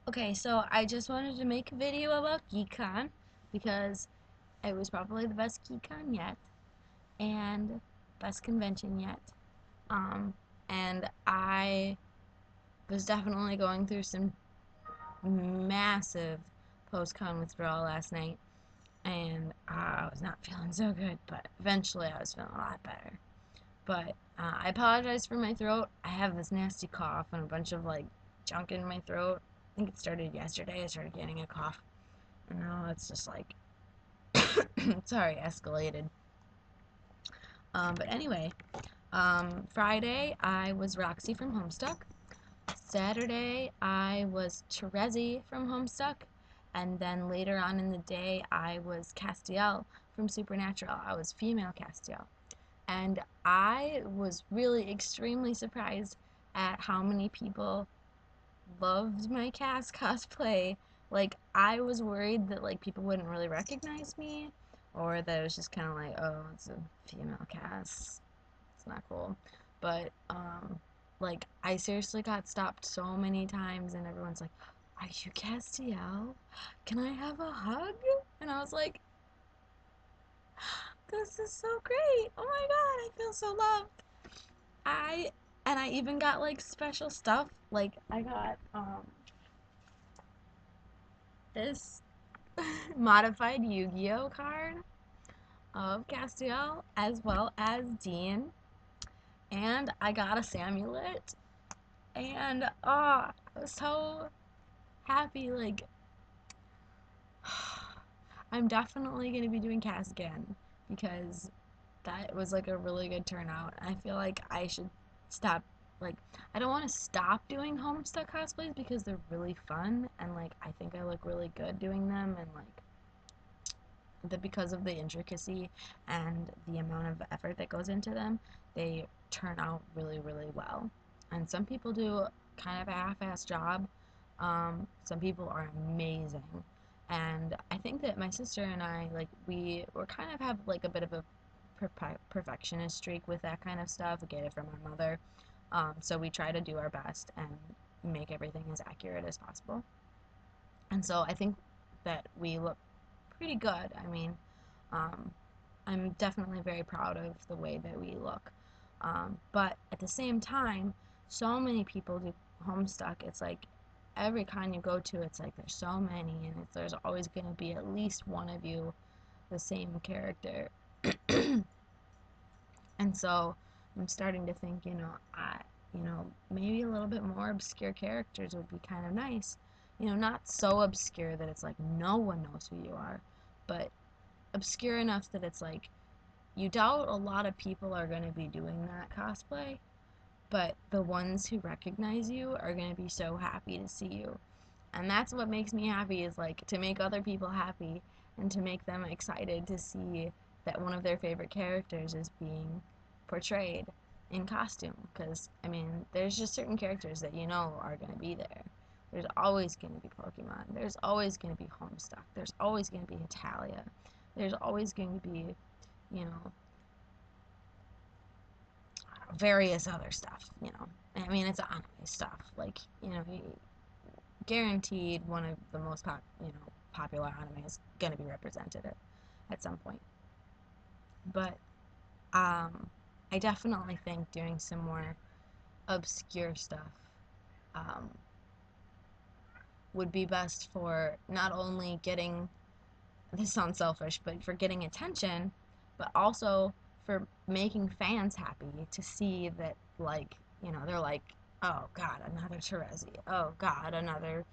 Okay, so I just wanted to make a video about Geek-Kon because it was probably the best Geek-Kon yet and best convention yet. Um, and I was definitely going through some massive post-con withdrawal last night, and I was not feeling so good, but eventually I was feeling a lot better. But I apologize for my throat. I have this nasty cough and a bunch of like junk in my throat. I think it started yesterday. I started getting a cough. And now it's just like, sorry, escalated. But anyway, Friday I was Roxy from Homestuck. Saturday I was Terezi from Homestuck. And then later on in the day I was Castiel from Supernatural. I was female Castiel. And I was really extremely surprised at how many people loved my cast cosplay. Like, I was worried that like people wouldn't really recognize me, or that it was just kind of like, oh, it's a female cast, it's not cool. But like I seriously got stopped so many times, and everyone's like, "Are you Castiel? Can I have a hug?" And I was like, "This is so great! Oh my god, I feel so loved." I and I even got like special stuff. Like I got this modified Yu-Gi-Oh card of Castiel as well as Dean, and I got a Samulet, and I was so happy. Like I'm definitely gonna be doing cast again because that was like a really good turnout. I feel like I should stop, like, I don't want to stop doing Homestuck cosplays because they're really fun, and like I think I look really good doing them, and like that because of the intricacy and the amount of effort that goes into them, they turn out really, really well. And some people do kind of a half-ass job. Some people are amazing. And I think that my sister and I, like, we're kind of have like a bit of a perfectionist streak with that kind of stuff. We get it from our mother. So we try to do our best and make everything as accurate as possible. And so I think that we look pretty good. I mean, um, I'm definitely very proud of the way that we look. But at the same time, so many people do Homestuck. It's like every con you go to, it's like there's so many, and there's always going to be at least one of you the same character. And so I'm starting to think, maybe a little bit more obscure characters would be kind of nice. Not so obscure that it's like no one knows who you are, but obscure enough that it's like you doubt a lot of people are going to be doing that cosplay, but the ones who recognize you are going to be so happy to see you. And that's what makes me happy, is like to make other people happy and to make them excited to see that one of their favorite characters is being portrayed in costume. Because, I mean, there's just certain characters that you know are going to be there. There's always going to be Pokemon. There's always going to be Homestuck. There's always going to be Italia. There's always going to be, you know, various other stuff, I mean, it's anime stuff. Like, guaranteed one of the most popular anime is going to be represented at some point. But I definitely think doing some more obscure stuff um, would be best for not only getting, this sounds selfish, but for getting attention, but also for making fans happy to see that, like, they're like, oh god, another Terezi. Oh god, another,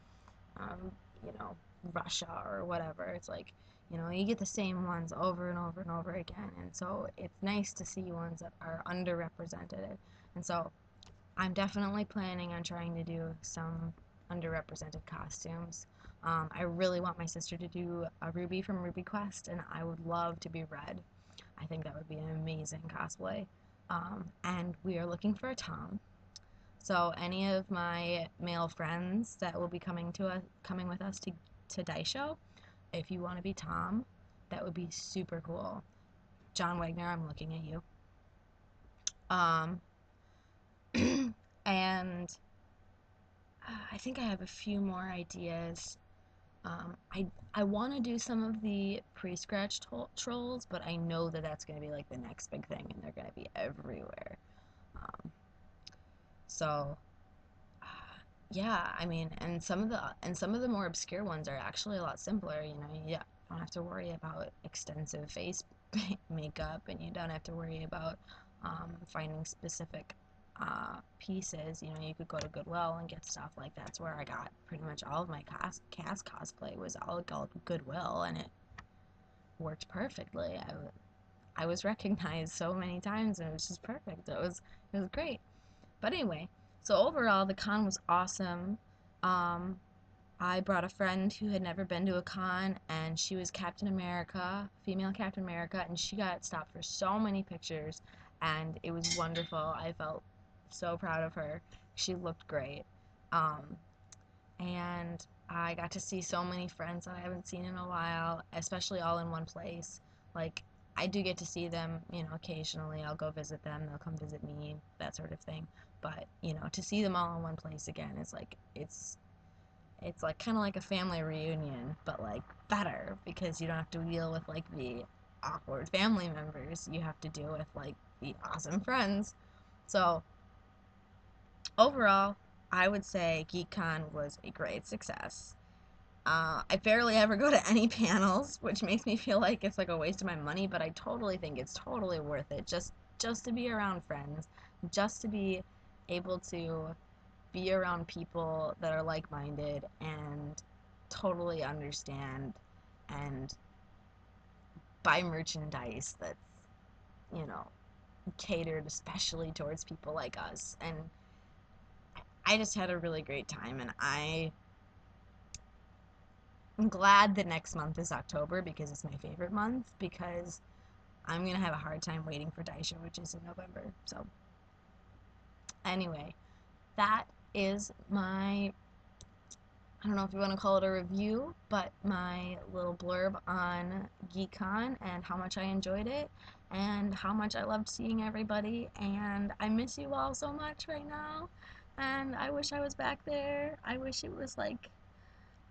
um, you know, Russia or whatever. It's like, you get the same ones over and over and over again. And so it's nice to see ones that are underrepresented. And so I'm definitely planning on trying to do some underrepresented costumes. I really want my sister to do a Ruby from Ruby Quest, and I would love to be Red. I think that would be an amazing cosplay. And we are looking for a Tom. So any of my male friends that will be coming with us to Daisho, if you want to be Tom, that would be super cool. John Wagner, I'm looking at you. Um, and I think I have a few more ideas. I want to do some of the pre-scratch trolls, but I know that that's going to be like the next big thing, and they're going to be everywhere. Um, so yeah, I mean, and some of the more obscure ones are actually a lot simpler. You know, you don't have to worry about extensive face makeup, and you don't have to worry about finding specific pieces. You know, you could go to Goodwill and get stuff like that's where I got pretty much all of my cast cosplay was all Goodwill, and it worked perfectly. I was recognized so many times, and it was just perfect. It was great. But anyway, so overall, the con was awesome. Um, I brought a friend who had never been to a con, and she was Captain America, female Captain America, and she got stopped for so many pictures, and it was wonderful. I felt so proud of her. She looked great. Um, and I got to see so many friends that I haven't seen in a while, especially all in one place. Like, I do get to see them, you know, occasionally. I'll go visit them, they'll come visit me, that sort of thing. But, you know, to see them all in one place again is like, it's like kind of like a family reunion, but like better because you don't have to deal with like the awkward family members. You have to deal with like the awesome friends. So, overall, I would say Geek-Kon was a great success. I barely ever go to any panels, which makes me feel like it's like a waste of my money, but I totally think it's totally worth it just to be around friends, just to be able to be around people that are like-minded and totally understand and buy merchandise that's, you know, catered especially towards people like us. And I just had a really great time, and I'm glad that next month is October because it's my favorite month, because I'm gonna have a hard time waiting for Daisha, which is in November. So anyway, that is my, I don't know if you want to call it a review, but my little blurb on Geek-Kon and how much I enjoyed it and how much I loved seeing everybody, and I miss you all so much right now, and I wish I was back there. I wish it was like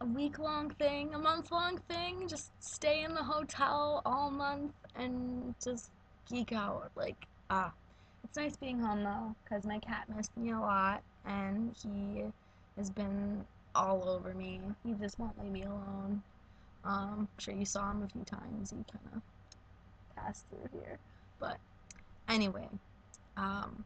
a week-long thing, a month-long thing, just stay in the hotel all month and just geek out. Like, it's nice being home though, because my cat missed me a lot, and he has been all over me. He just won't leave me alone. I'm sure you saw him a few times. He kind of passed through here. But anyway, um,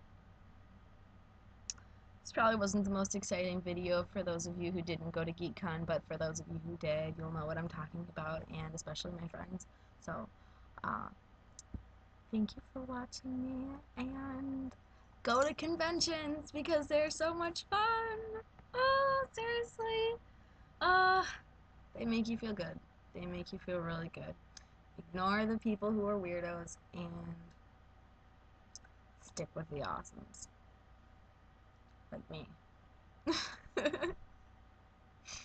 this probably wasn't the most exciting video for those of you who didn't go to Geek-Kon, but for those of you who did, you'll know what I'm talking about, and especially my friends. So, uh, thank you for watching me, and go to conventions because they're so much fun. Oh, seriously. Uh, they make you feel good. They make you feel really good. Ignore the people who are weirdos and stick with the awesomes. Like me.